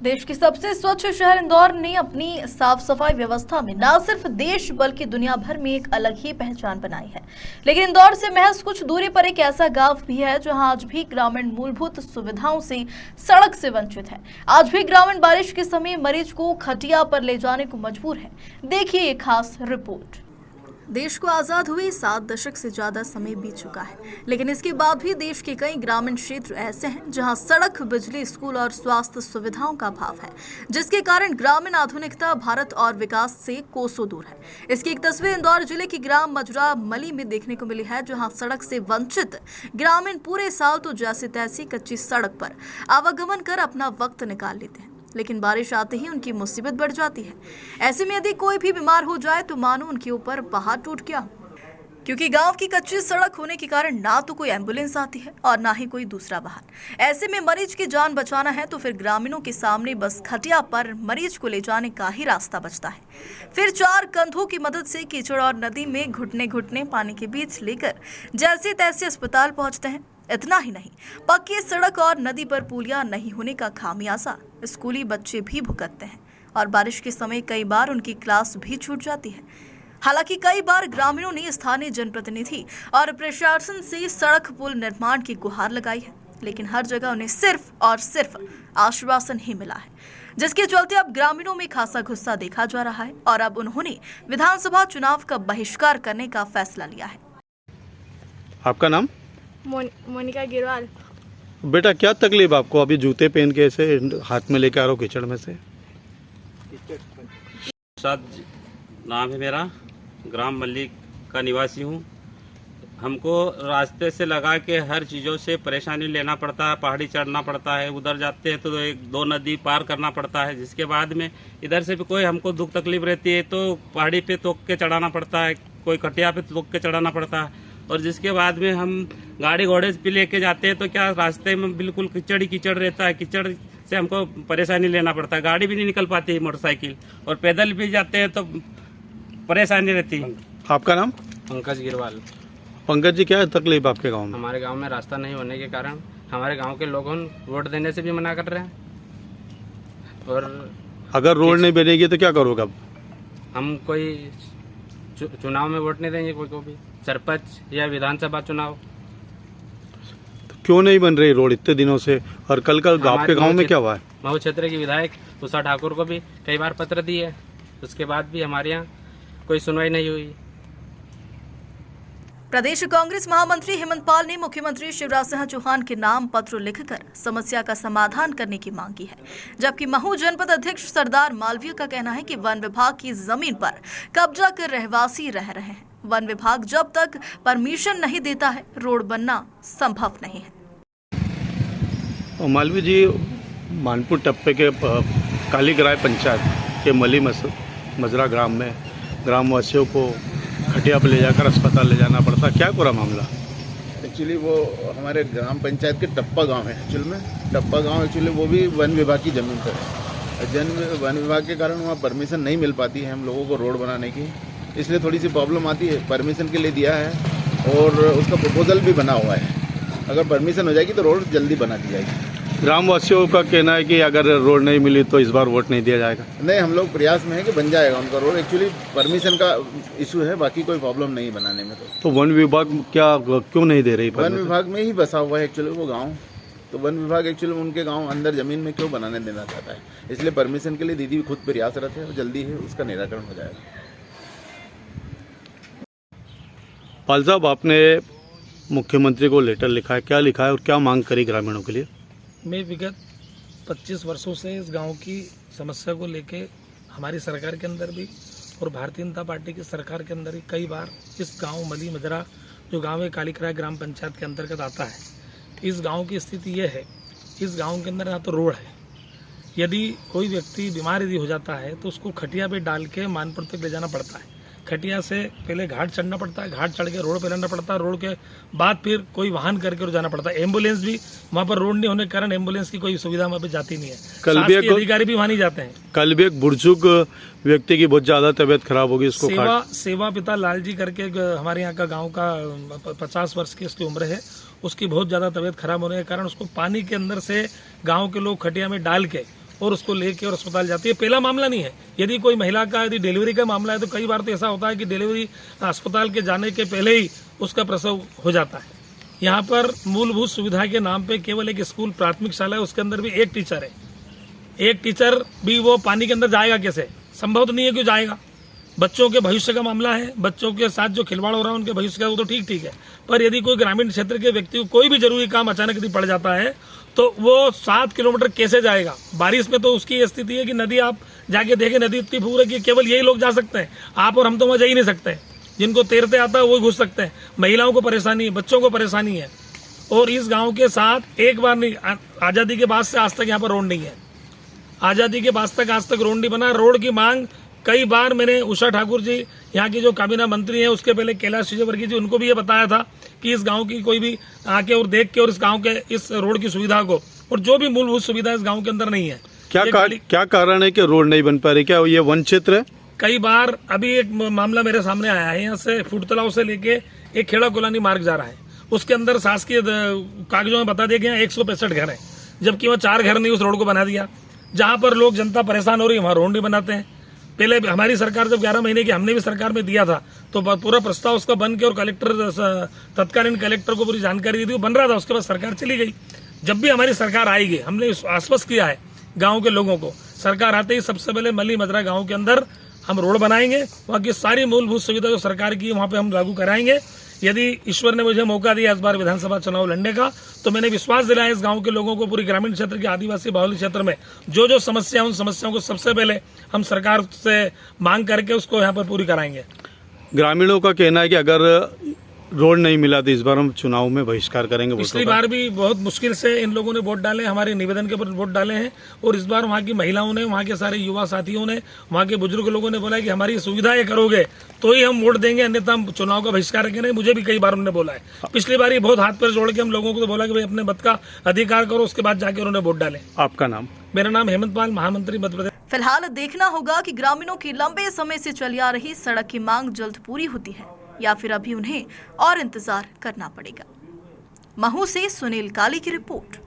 देश की सबसे स्वच्छ शहर इंदौर ने अपनी साफ सफाई व्यवस्था में न सिर्फ देश बल्कि दुनिया भर में एक अलग ही पहचान बनाई है। लेकिन इंदौर से महज कुछ दूरी पर एक ऐसा गांव भी है जहां आज भी ग्रामीण मूलभूत सुविधाओं से सड़क से वंचित है। आज भी ग्रामीण बारिश के समय मरीज को खटिया पर ले जाने को मजबूर है। देखिए ये खास रिपोर्ट। देश को आजाद हुए 7 दशक से ज्यादा समय बीत चुका है, लेकिन इसके बाद भी देश के कई ग्रामीण क्षेत्र ऐसे हैं जहां सड़क, बिजली, स्कूल और स्वास्थ्य सुविधाओं का अभाव है, जिसके कारण ग्रामीण आधुनिकता, भारत और विकास से कोसों दूर है। इसकी एक तस्वीर इंदौर जिले के ग्राम मजरा मली में देखने को मिली है, जहां सड़क से वंचित ग्रामीण पूरे साल तो जैसे तैसी कच्ची सड़क पर आवागमन कर अपना वक्त निकाल लेते हैं, लेकिन बारिश आते ही उनकी मुसीबत बढ़ जाती है। ऐसे में यदि कोई भी बीमार हो जाए तो मानो उनके ऊपर पहाड़ टूट गया, क्योंकि गांव की कच्ची सड़क होने के कारण ना तो कोई एम्बुलेंस आती है और ना ही कोई दूसरा वाहन। ऐसे में मरीज की जान बचाना है तो फिर ग्रामीणों के सामने बस खटिया पर मरीज को ले जाने का ही रास्ता बचता है। फिर 4 कंधों की मदद से कीचड़ और नदी में घुटने घुटने पानी के बीच लेकर जैसे तैसे अस्पताल पहुंचते हैं। इतना ही नहीं, पक्की सड़क और नदी पर पुलिया नहीं होने का खामियाजा स्कूली बच्चे भी भुगतते हैं और बारिश के समय कई बार उनकी क्लास भी छूट जाती है। हालांकि कई बार ग्रामीणों ने स्थानीय जनप्रतिनिधि और प्रशासन से सड़क पुल निर्माण की गुहार लगाई है, लेकिन हर जगह उन्हें सिर्फ और सिर्फ आश्वासन ही मिला है, जिसके चलते अब ग्रामीणों में खासा गुस्सा देखा जा रहा है और अब उन्होंने विधानसभा चुनाव का बहिष्कार करने का फैसला लिया है। आपका नाम? मोनिका गिरवाल। बेटा, क्या तकलीफ आपको? अभी जूते पहन के ऐसे हाथ में लेके आ रहा हूँ कीचड़ में से। नाम है मेरा, ग्राम मल्लिक का निवासी हूँ। हमको रास्ते से लगा के हर चीज़ों से परेशानी लेना पड़ता है, पहाड़ी चढ़ना पड़ता है, उधर जाते हैं तो 1-2 नदी पार करना पड़ता है, जिसके बाद में इधर से भी कोई हमको दुख तकलीफ रहती है तो पहाड़ी पे तोक के चढ़ाना पड़ता है, कोई कटिया पे तोक के चढ़ाना पड़ता है, और जिसके बाद में हम गाड़ी घोड़े पे लेके जाते हैं तो क्या रास्ते में बिल्कुल कीचड़ ही कीचड़ रहता है। कीचड़ से हमको परेशानी लेना पड़ता है, गाड़ी भी नहीं निकल पाती है, मोटरसाइकिल, और पैदल भी जाते हैं तो परेशानी रहती है। आपका नाम? पंकज गिरवाल। पंकज जी, क्या तकलीफ आपके गांव में? हमारे गांव में रास्ता नहीं होने के कारण हमारे गांव के लोगों वोट देने से भी मना कर रहे हैं, और अगर रोड नहीं बनेगी तो क्या करोगे अब? हम कोई चुनाव में वोट नहीं देंगे, कोई को भी, सरपंच या विधानसभा चुनाव। तो क्यों नहीं बन रही रोड इतने दिनों से? और कल आपके गांव में क्या हुआ है? महू क्षेत्र की विधायक उषा ठाकुर को भी कई बार पत्र दिए, उसके बाद भी हमारे यहाँ कोई सुनवाई नहीं हुई। प्रदेश कांग्रेस महामंत्री हेमंत पाल ने मुख्यमंत्री शिवराज सिंह चौहान के नाम पत्र लिखकर समस्या का समाधान करने की मांग की है, जबकि महू जनपद अध्यक्ष सरदार मालवीय का कहना है कि वन विभाग की जमीन पर कब्जा कर रहवासी रह रहे हैं। वन विभाग जब तक परमिशन नहीं देता है, रोड बनना संभव नहीं है। मालवीय जी, मानपुर टप्पे के कालीगराय पंचायत के मली मजरा ग्राम में ग्रामवासियों को खटिया पर ले जाकर अस्पताल ले जाना पड़ता, क्या पूरा मामला? एक्चुअली वो हमारे ग्राम पंचायत के टप्पा गांव है। एक्चुअली में टप्पा गांव एक्चुअली वो भी वन विभाग की ज़मीन पर है। वन विभाग के कारण वहाँ परमिशन नहीं मिल पाती है हम लोगों को रोड बनाने की, इसलिए थोड़ी सी प्रॉब्लम आती है। परमिशन के लिए दिया है और उसका प्रपोजल भी बना हुआ है। अगर परमिशन हो जाएगी तो रोड जल्दी बना दी जाएगी। ग्रामवासियों का कहना है कि अगर रोड नहीं मिली तो इस बार वोट नहीं दिया जाएगा। नहीं, हम लोग प्रयास में है कि बन जाएगा उनका रोड। एक्चुअली परमिशन का इशू है, बाकी कोई प्रॉब्लम नहीं बनाने में। तो वन विभाग क्यों नहीं दे रही? वन विभाग में ही बसा हुआ है एक्चुअली वो गांव, तो वन विभाग एक्चुअली उनके गांव अंदर जमीन में क्यों बनाने देना चाहता है, इसलिए परमिशन के लिए दीदी खुद प्रयासरत है और जल्दी ही उसका निराकरण हो जाएगा। पाल साहब, आपने मुख्यमंत्री को लेटर लिखा है, क्या लिखा है और क्या मांग करी ग्रामीणों के लिए? मैं विगत 25 वर्षों से इस गांव की समस्या को लेके हमारी सरकार के अंदर भी और भारतीय जनता पार्टी की सरकार के अंदर भी कई बार इस गांव मली मजरा, जो गांव है कालीगराय ग्राम पंचायत के अंतर्गत आता है, इस गांव की स्थिति ये है, इस गांव के अंदर ना तो रोड है, यदि कोई व्यक्ति बीमार यदि हो जाता है तो उसको खटिया पे डाल के मानपुर तक ले जाना पड़ता है। खटिया से पहले घाट चढ़ना पड़ता है, घाट चढ़ के रोड पे लाना पड़ता है, रोड के बाद फिर कोई वाहन करके जाना पड़ता है। एम्बुलेंस भी वहाँ पर रोड नहीं होने के कारण एम्बुलेंस की कोई सुविधा वहाँ पे जाती नहीं है। कल भी अधिकारी भी वहाँ नहीं जाते हैं। कल भी एक बुजुर्ग व्यक्ति की बहुत ज्यादा तबीयत खराब होगी, उसको सेवा पिता लाल जी करके हमारे यहाँ का गाँव का 50 वर्ष की उसकी उम्र है, उसकी बहुत ज्यादा तबीयत खराब होने के कारण उसको पानी के अंदर से गाँव के लोग खटिया में डाल के और उसको लेके और अस्पताल जाती है। पहला मामला नहीं है, यदि कोई महिला का यदि डिलीवरी का मामला है तो कई बार तो ऐसा होता है कि डिलीवरी अस्पताल के जाने के पहले ही उसका प्रसव हो जाता है। यहाँ पर मूलभूत सुविधा के नाम पे केवल एक स्कूल प्राथमिक शाला है, उसके अंदर भी एक टीचर है। एक टीचर भी वो पानी के अंदर जाएगा कैसे? संभव तो नहीं है कि जाएगा। बच्चों के भविष्य का मामला है, बच्चों के साथ जो खिलवाड़ हो रहा है उनके भविष्य का, वो तो ठीक है, पर यदि कोई ग्रामीण क्षेत्र के व्यक्ति को कोई भी जरूरी काम अचानक यदि पड़ जाता है तो वो 7 किलोमीटर कैसे जाएगा? बारिश में तो उसकी स्थिति है कि नदी आप जाके देखें, नदी इतनी फूल है कि केवल यही लोग जा सकते हैं, आप और हम तो वहाँ जा ही नहीं सकते। जिनको तैरते आता है वो घुस सकते हैं। महिलाओं को परेशानी है, बच्चों को परेशानी है। और इस गांव के साथ एक बार नहीं, आज़ादी के बाद से आज तक यहाँ पर रोड नहीं है। आज़ादी के बाद तक आज तक रोड नहीं बना। रोड की मांग कई बार मैंने उषा ठाकुर जी, यहाँ की जो काबीना मंत्री हैं, उसके पहले कैलाश विजयवर्गीय जी, उनको भी ये बताया था कि इस गांव की कोई भी आके और देख के और इस गांव के इस रोड की सुविधा को, और जो भी मूलभूत सुविधा इस गांव के अंदर नहीं है। क्या कारण है कि रोड नहीं बन पा रही? क्या ये वन क्षेत्र है? कई बार अभी एक मामला मेरे सामने आया है, यहाँ से फुट तलाव से लेके एक खेड़ा कोलानी मार्ग जा रहा है, उसके अंदर शासकीय कागजों में बता दिया गया 165 घर है, जबकि वहाँ 4 घर नहीं उस रोड को बना दिया। जहाँ पर लोग जनता परेशान हो रही है वहाँ रोड नहीं बनाते हैं। पहले हमारी सरकार जब 11 महीने की हमने भी सरकार में दिया था तो पूरा प्रस्ताव उसका बन के और कलेक्टर, तत्कालीन कलेक्टर को पूरी जानकारी दी थी, वो बन रहा था। उसके बाद सरकार चली गई। जब भी हमारी सरकार आएगी, हमने आश्वस्त किया है गाँव के लोगों को, सरकार आते ही सबसे पहले मली मजरा गाँव के अंदर हम रोड बनाएंगे, वहाँ की सारी मूलभूत सुविधा जो सरकार की वहाँ पे हम लागू कराएंगे। यदि ईश्वर ने मुझे मौका दिया इस बार विधानसभा चुनाव लड़ने का, तो मैंने विश्वास दिलाया इस गांव के लोगों को, पूरी ग्रामीण क्षेत्र के आदिवासी बाहुल्य क्षेत्र में जो समस्या है, उन समस्याओं को सबसे पहले हम सरकार से मांग करके उसको यहाँ पर पूरी कराएंगे। ग्रामीणों का कहना है कि अगर रोड नहीं मिला तो इस बार हम चुनाव में बहिष्कार करेंगे। पिछली बार भी बहुत मुश्किल से इन लोगों ने वोट डाले, हमारे निवेदन के ऊपर वोट डाले हैं, और इस बार वहाँ की महिलाओं ने, वहाँ के सारे युवा साथियों ने, वहाँ के बुजुर्ग लोगों ने बोला कि हमारी सुविधाएं करोगे तो ही हम वोट देंगे, अन्यथा हम चुनाव का बहिष्कार करेंगे। मुझे भी कई बार उन्होंने बोला है। पिछली बार ही बहुत हाथ पैर जोड़ के हम लोगों को तो बोला कि भाई अपने मत का अधिकार करो, उसके बाद जाके उन्होंने वोट डाले। आपका नाम? मेरा नाम हेमंत पाल, महामंत्री मध्य प्रदेश। फिलहाल देखना होगा कि ग्रामीणों की लंबे समय से चली आ रही सड़क की मांग जल्द पूरी होती है या फिर अभी उन्हें और इंतजार करना पड़ेगा। महू से सुनील काली की रिपोर्ट।